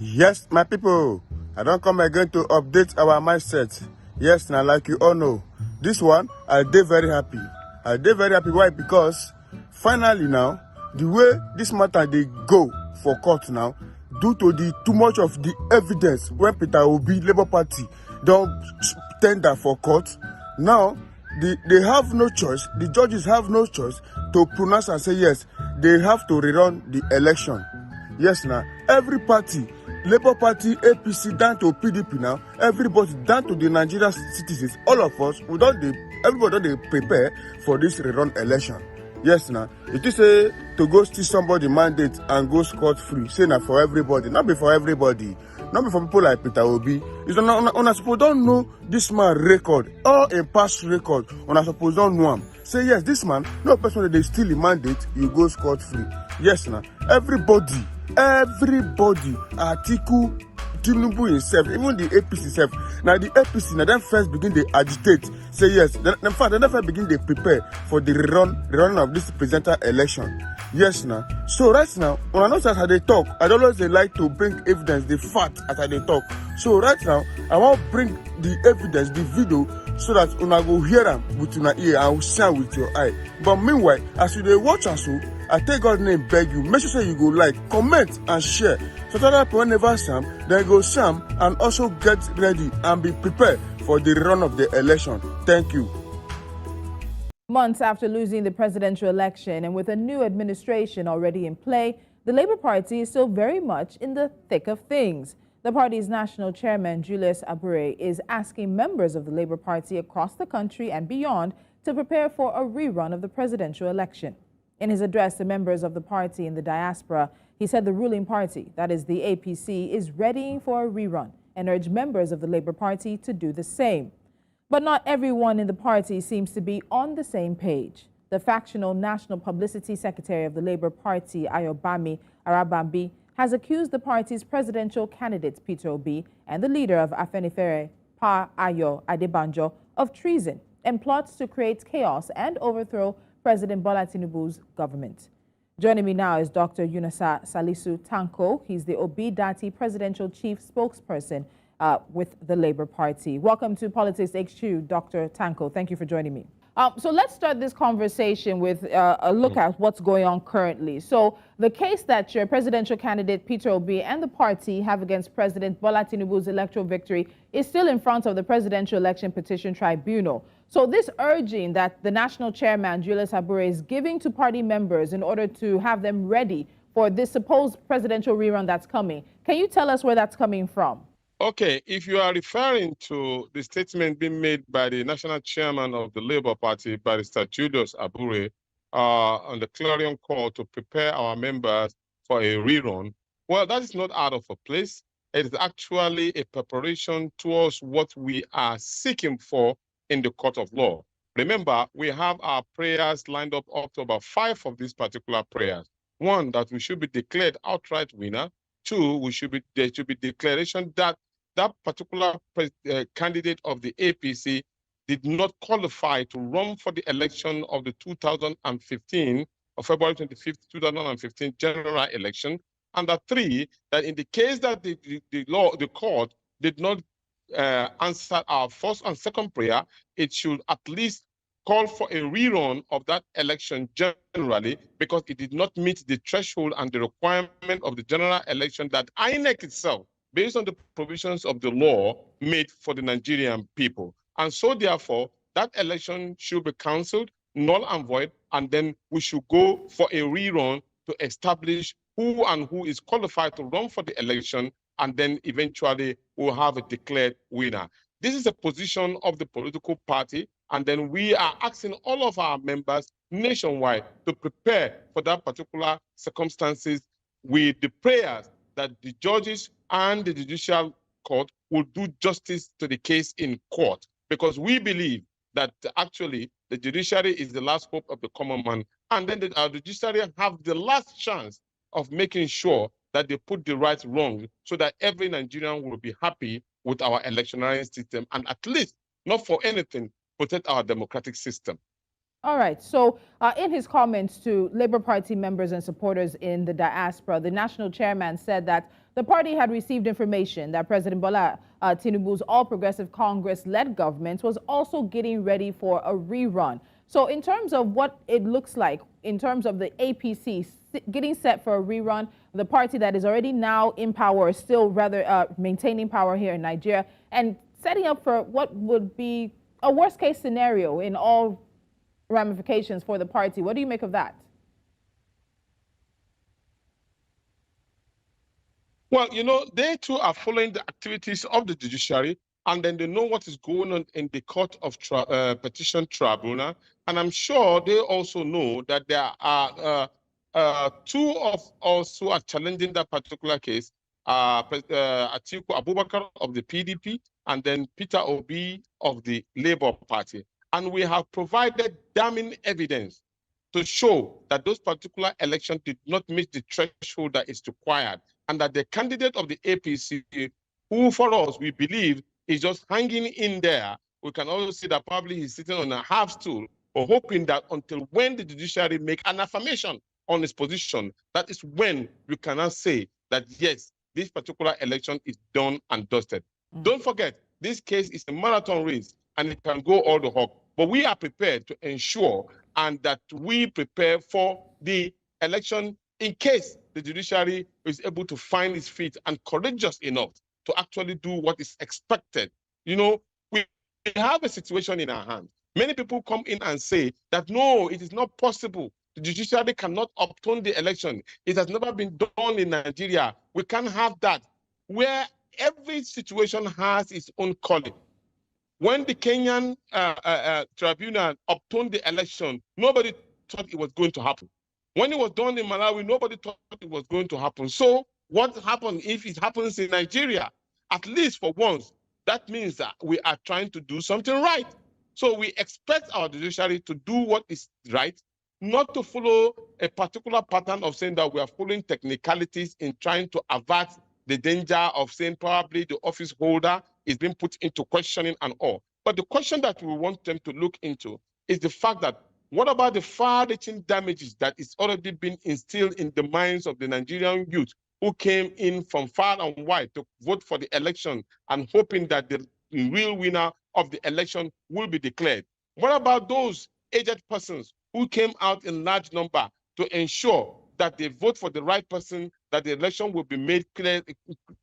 Yes, my people, I don't come again to update our mindset. Yes, now like you all know, this one, I did very happy. I did very happy. Why? Because finally now, the way this matter they go for court now, due to the too much of the evidence when Peter Obi, Labour Party, don't tender for court, now they have no choice, the judges have no choice to pronounce and say yes, they have to rerun the election. Yes, now every party, Labour Party, APC, down to PDP now, everybody down to the Nigerian citizens, all of us, everybody don't dey prepare for this rerun election. Yes, now it is a to go steal somebody mandate and go scot free. Say now for everybody, not be for everybody, not be for people like Peter Obi. It's una suppose don't know this man record, all in past record. Una suppose don't know him. Say yes, this man, no person that they steal the mandate, you go scot free. Yes, now everybody, Atiku, Tinubu himself, even the APC self. Now the APC, now them first begin to agitate. Say yes. In fact, they first begin to prepare for the rerun of this presidential election. Yes, now. So right now, when I know as they talk, I don't always like to bring evidence, the fact as they talk. So right now, I want to bring the evidence, the video, so that una go hear them with your ear and see am with your eye. But meanwhile, as you dey watch us, so I take God's name beg you, make sure say you go like, comment and share. So that people never Sam, then go Sam and also get ready and be prepared for the run of the election. Thank you. Months after losing the presidential election and with a new administration already in play, the Labour Party is still very much in the thick of things. The party's national chairman, Julius Abure, is asking members of the Labour Party across the country and beyond to prepare for a rerun of the presidential election. In his address to members of the party in the diaspora, he said the ruling party, that is the APC, is readying for a rerun and urged members of the Labour Party to do the same. But not everyone in the party seems to be on the same page. The factional National Publicity Secretary of the Labour Party, Ayobami Arabambi, has accused the party's presidential candidate, Peter Obi, and the leader of Afenifere, Pa Ayo Adebanjo, of treason and plots to create chaos and overthrow President Bola Tinubu's government. Joining me now is Dr. Yunusa Salisu Tanko. He's the Obi Dati presidential chief spokesperson with the Labour Party. Welcome to Politics HQ, Dr. Tanko. Thank you for joining me. So let's start this conversation with a look at what's going on currently. So the case that your presidential candidate Peter Obi and the party have against President Bola Tinubu's electoral victory is still in front of the Presidential Election Petition Tribunal. So this urging that the national chairman, Julius Abure, is giving to party members in order to have them ready for this supposed presidential rerun that's coming, can you tell us where that's coming from? Okay, if you are referring to the statement being made by the national chairman of the Labour Party, Barrister Julius Abure, on the clarion call to prepare our members for a rerun, well, that is not out of a place. It is actually a preparation towards what we are seeking for in the court of law. Remember, we have our prayers lined up to about 5 of these particular prayers. 1, that we should be declared outright winner. 2, there should be declaration that that particular candidate of the APC did not qualify to run for the election of the 2015, or February 25th, 2015 general election. And that 3, that in the case that the court did not answer our first and second prayer, it should at least call for a rerun of that election generally, because it did not meet the threshold and the requirement of the general election that INEC itself, based on the provisions of the law, made for the Nigerian people. And so therefore, that election should be cancelled, null and void, and then we should go for a rerun to establish who and who is qualified to run for the election, and then eventually we'll have a declared winner. This is a position of the political party, and then we are asking all of our members nationwide to prepare for that particular circumstances with the prayers that the judges and the judicial court will do justice to the case in court, because we believe that actually the judiciary is the last hope of the common man, and then the judiciary have the last chance of making sure that they put the right wrong, so that every Nigerian will be happy with our electionary system, and at least, not for anything, protect our democratic system. All right. So in his comments to Labour Party members and supporters in the diaspora, the national chairman said that The party had received information that President Bola Tinubu's All Progressive Congress-led government was also getting ready for a rerun. So in terms of what it looks like, in terms of the APC getting set for a rerun, the party that is already now in power, still rather maintaining power here in Nigeria, and setting up for what would be a worst-case scenario in all ramifications for the party. What do you make of that? Well, you know, they too are following the activities of the judiciary, and then they know what is going on in the Court of Petition Tribunal. And I'm sure they also know that there are two of us who are challenging that particular case, Atiku Abubakar of the PDP, and then Peter Obi of the Labour Party. And we have provided damning evidence to show that those particular elections did not meet the threshold that is required, and that the candidate of the APC, who for us, we believe is just hanging in there, we can also see that probably he's sitting on a half stool, or hoping that until when the judiciary make an affirmation on his position, that is when we cannot say that, yes, this particular election is done and dusted. Don't forget, this case is a marathon race, and it can go all the hog. But we are prepared to ensure and that we prepare for the election in case the judiciary is able to find its feet and courageous enough to actually do what is expected. You know, we have a situation in our hands. Many people come in and say that, no, it is not possible. The judiciary cannot overturn the election. It has never been done in Nigeria. We can't have that. Where every situation has its own calling. When the Kenyan tribunal overturned the election, nobody thought it was going to happen. When it was done in Malawi, nobody thought it was going to happen. So what happens if it happens in Nigeria? At least for once, that means that we are trying to do something right. So we expect our judiciary to do what is right, not to follow a particular pattern of saying that we are following technicalities in trying to avert the danger of saying probably the office holder is being put into questioning and all. But the question that we want them to look into is the fact that what about the far-reaching damages that is already been instilled in the minds of the Nigerian youth who came in from far and wide to vote for the election and hoping that the real winner of the election will be declared? What about those aged persons who came out in large number to ensure that they vote for the right person, that the election will be made clear,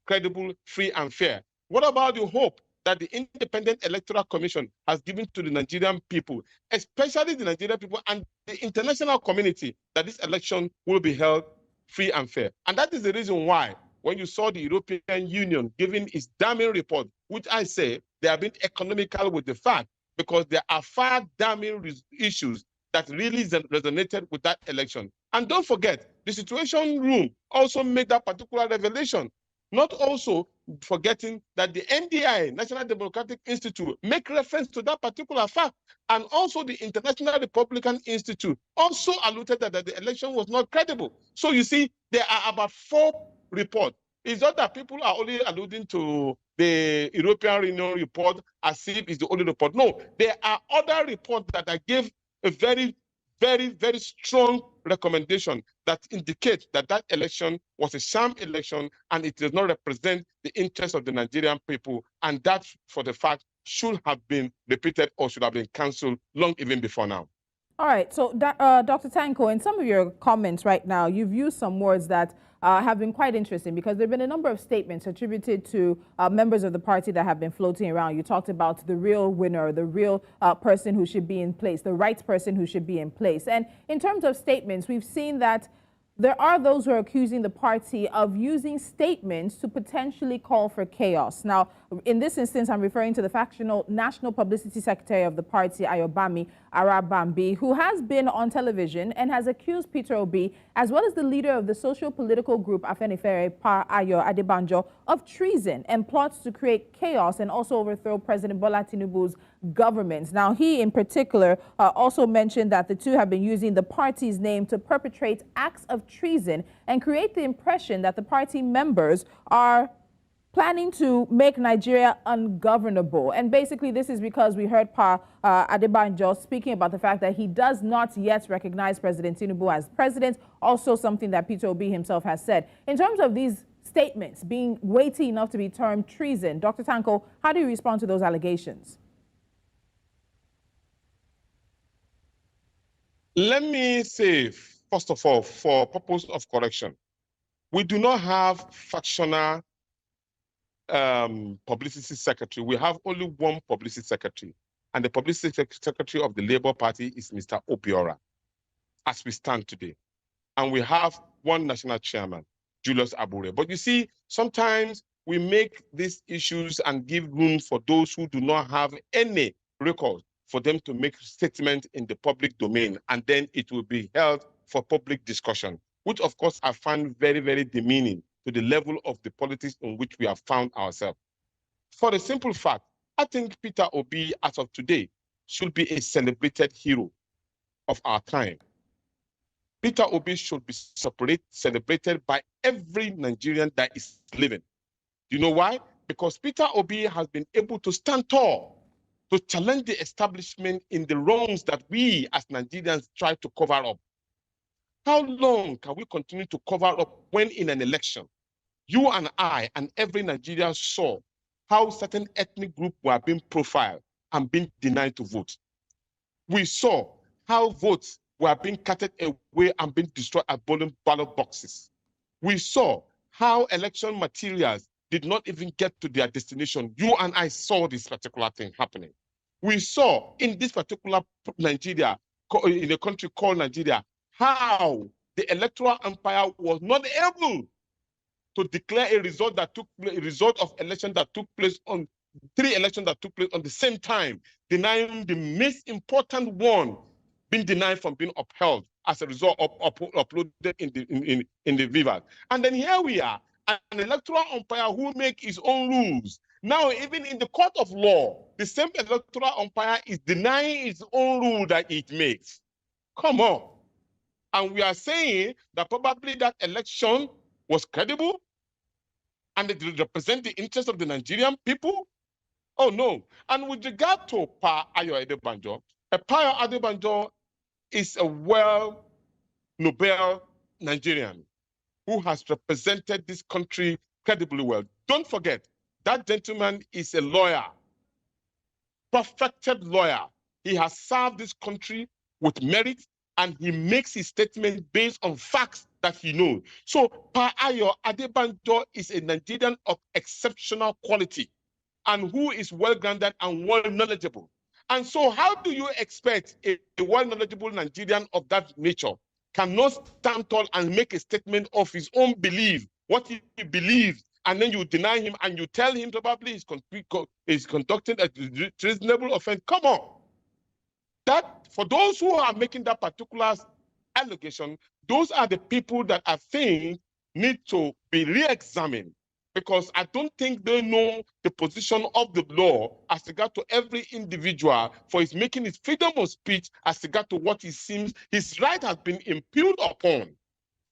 credible, free, and fair? What about the hope that the Independent Electoral Commission has given to the Nigerian people, especially the Nigerian people and the international community, that this election will be held free and fair? And that is the reason why, when you saw the European Union giving its damning report, which I say they have been economical with the fact, because there are far damning issues that really resonated with that election. And don't forget, the Situation Room also made that particular revelation. Not also forgetting that the NDI, National Democratic Institute, make reference to that particular fact. And also the International Republican Institute also alluded that the election was not credible. So you see, there are about 4 reports. It's not that people are only alluding to the European Union report as if it's the only report. No, there are other reports that give a very, very strong recommendation that indicates that that election was a sham election and it does not represent the interests of the Nigerian people. And that, for the fact, should have been repeated or should have been cancelled long even before now. All right. So, Dr. Tanko, in some of your comments right now, you've used some words that have been quite interesting, because there have been a number of statements attributed to members of the party that have been floating around. You talked about the real winner, the real person who should be in place, the right person who should be in place. And in terms of statements, we've seen that there are those who are accusing the party of using statements to potentially call for chaos. Now, in this instance, I'm referring to the factional National Publicity Secretary of the party, Ayobami Arabambi, who has been on television and has accused Peter Obi, as well as the leader of the social political group Afenifere, Pa Ayo Adebanjo, of treason and plots to create chaos and also overthrow President Bola Tinubu's government. Now, he in particular also mentioned that the two have been using the party's name to perpetrate acts of treason and create the impression that the party members are planning to make Nigeria ungovernable. And basically, this is because we heard Pa Adebanjo speaking about the fact that he does not yet recognize President Tinubu as president, also something that Peter Obi himself has said. In terms of these statements being weighty enough to be termed treason. Dr. Tanko, how do you respond to those allegations? Let me say, first of all, for purpose of correction, we do not have factional publicity secretary. We have only one publicity secretary, and the publicity secretary of the Labour Party is Mr. Obiora, as we stand today. And we have one national chairman, Julius Abure. But you see, sometimes we make these issues and give room for those who do not have any record for them to make statements in the public domain, and then it will be held for public discussion, which of course I find very, very demeaning to the level of the politics in which we have found ourselves. For the simple fact, I think Peter Obi, as of today, should be a celebrated hero of our time. Peter Obi should be celebrated by every Nigerian that is living. You know why? Because Peter Obi has been able to stand tall, to challenge the establishment in the wrongs that we as Nigerians try to cover up. How long can we continue to cover up when in an election, you and I and every Nigerian saw how certain ethnic groups were being profiled and being denied to vote? We saw how votes were being carted away and being destroyed at ballot boxes. We saw how election materials did not even get to their destination. You and I saw this particular thing happening. We saw in this particular Nigeria, in a country called Nigeria, how the electoral umpire was not able to declare a result of election that took place on 3 elections that took place on the same time, denying the most important one being denied from being upheld as a result of uploaded in the Viva. And then here we are, an electoral umpire who makes his own rules. Now, even in the court of law, the same electoral umpire is denying his own rule that it makes. Come on. And we are saying that probably that election was credible and it represents the interests of the Nigerian people. Oh, no. And with regard to Pa Ayo Adebanjo, Pa Ayo Adebanjo is a Nobel Nigerian who has represented this country credibly well. Don't forget, that gentleman is a lawyer, perfected lawyer. He has served this country with merit, and he makes his statement based on facts that he knows. So Pa Ayo Adebanjo is a Nigerian of exceptional quality and who is well-grounded and well-knowledgeable. And so how do you expect a well-knowledgeable Nigerian of that nature cannot stand tall and make a statement of his own belief, what he believes, and then you deny him and you tell him probably he's conducting a reasonable offense? Come on. That, for those who are making that particular allegation, those are the people that I think need to be re-examined, because I don't think they know the position of the law as regard to every individual for his making his freedom of speech as regard to what he seems his right has been impugned upon.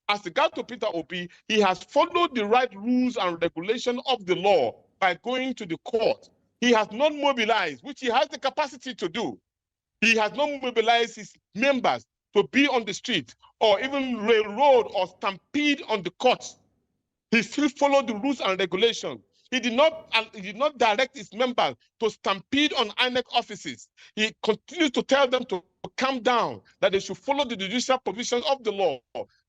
As regard to Peter Obi, he has followed the right rules and regulation of the law by going to the court. He has not mobilized, which he has the capacity to do. He has not mobilized his members to be on the street or even railroad or stampede on the courts. He still followed the rules and regulations. He did not direct his members to stampede on INEC offices. He continues to tell them to calm down, that they should follow the judicial provisions of the law.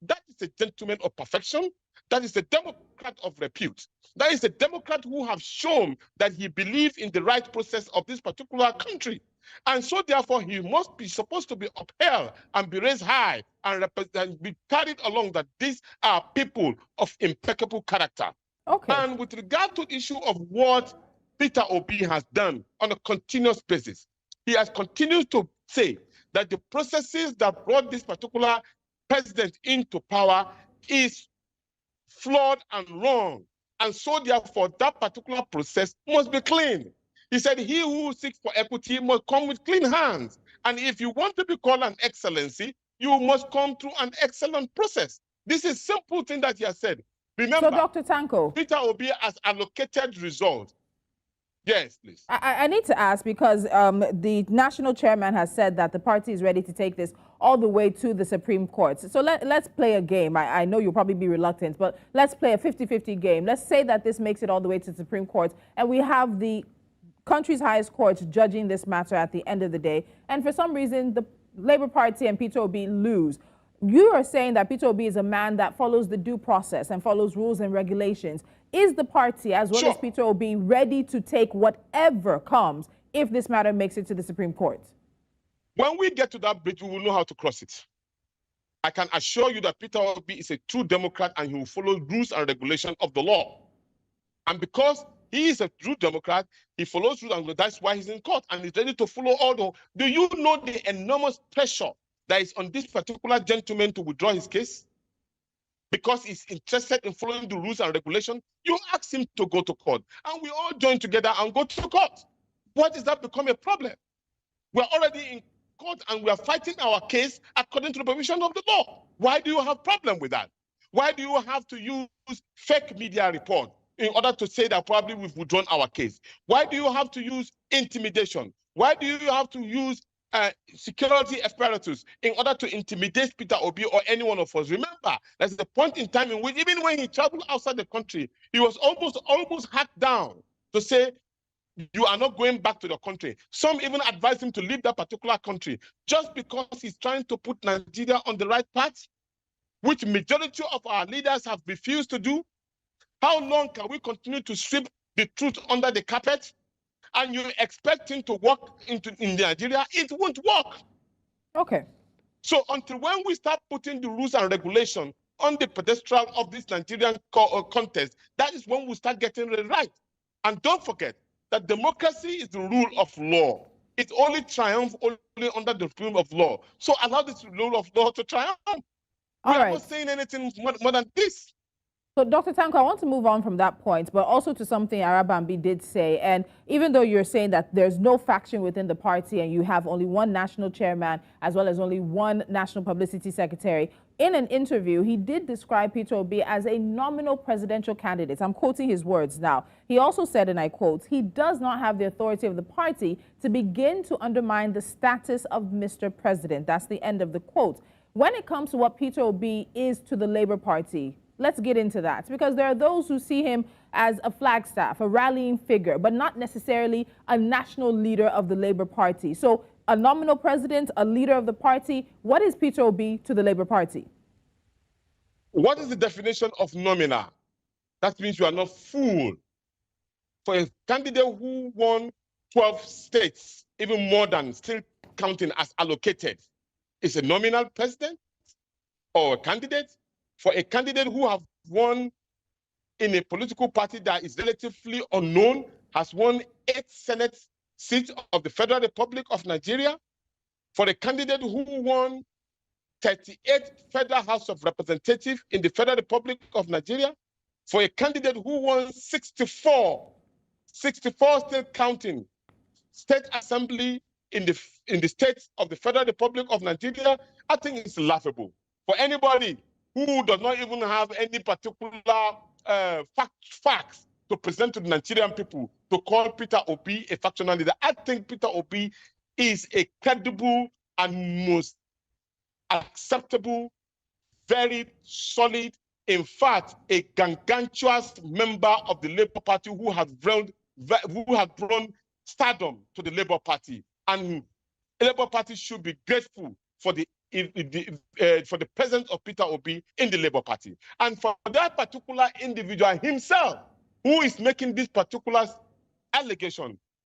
That is a gentleman of perfection. That is a Democrat of repute. That is a Democrat who have shown that he believes in the right process of this particular country. And so therefore he must be supposed to be upheld and be raised high and be carried along, that these are people of impeccable character. Okay. And with regard to the issue of what Peter Obi has done on a continuous basis, he has continued to say that the processes that brought this particular president into power is flawed and wrong. And so therefore that particular process must be clean. He said, he who seeks for equity must come with clean hands. And if you want to be called an excellency, you must come through an excellent process. This is a simple thing that he has said. Remember, so Dr. Tanko, Peter Obi has allocated results Yes, please. I need to ask because the national chairman has said that the party is ready to take this all the way to the Supreme Court. So let's play a game. I know you'll probably be reluctant, but let's play a 50-50 game. Let's say that this makes it all the way to the Supreme Court, and we have the country's highest court judging this matter at the end of the day. And for some reason, the Labour Party and Peter Obi lose. You are saying that Peter Obi is a man that follows the due process and follows rules and regulations. Is the party, as well as Peter Obi, ready to take whatever comes if this matter makes it to the Supreme Court? When we get to that bridge, we will know how to cross it. I can assure you that Peter Obi is a true Democrat and he will follow rules and regulations of the law. And because he is a true Democrat, he follows rules and regulations. That's why he's in court and he's ready to follow all the... Do you know the enormous pressure that is on this particular gentleman to withdraw his case? Because he's interested in following the rules and regulations, you ask him to go to court. And we all join together and go to court. What does that become a problem? We're already in court and we are fighting our case according to the provision of the law. Why do you have problem with that? Why do you have to use fake media report in order to say that probably we've withdrawn our case? Why do you have to use intimidation? Why do you have to use security apparatus in order to intimidate Peter Obi or any one of us? Remember, there's a point in time in which even when he traveled outside the country, he was almost hacked down to say, you are not going back to the country. Some even advised him to leave that particular country just because he's trying to put Nigeria on the right path, which majority of our leaders have refused to do. How long can we continue to sweep the truth under the carpet? And you expect him to walk in Nigeria? It won't work. Okay. So until when we start putting the rules and regulations on the pedestal of this Nigerian contest, that is when we start getting it right. And don't forget that democracy is the rule of law. It only triumphs only under the rule of law. So allow this rule of law to triumph. We are not saying anything more than this. So, Dr. Tanko, I want to move on from that point, but also to something Arabambi did say. And even though you're saying that there's no faction within the party and you have only one national chairman as well as only one national publicity secretary, in an interview, he did describe Peter Obi as a nominal presidential candidate. I'm quoting his words now. He also said, and I quote, he does not have the authority of the party to begin to undermine the status of Mr. President. That's the end of the quote. When it comes to what Peter Obi is to the Labour Party, let's get into that, because there are those who see him as a flagstaff, a rallying figure, but not necessarily a national leader of the Labour Party. So a nominal president, a leader of the party, what is Peter Obi to the Labour Party? What is the definition of nominal? That means you are not full. For a candidate who won 12 states, even more than still counting as allocated, is a nominal president or a candidate. For a candidate who have won in a political party that is relatively unknown, has won 8 Senate seats of the Federal Republic of Nigeria, for a candidate who won 38 Federal House of Representatives in the Federal Republic of Nigeria, for a candidate who won 64 still counting, State Assembly in the states of the Federal Republic of Nigeria, I think it's laughable. For anybody who does not even have any particular facts to present to the Nigerian people, to call Peter Obi a factional leader. I think Peter Obi is a credible and most acceptable, very solid, in fact, a gargantuous member of the Labour Party who has brought stardom to the Labour Party. And the Labour Party should be grateful for the presence of Peter Obi in the Labour Party. And for that particular individual himself, who is making this particular allegation,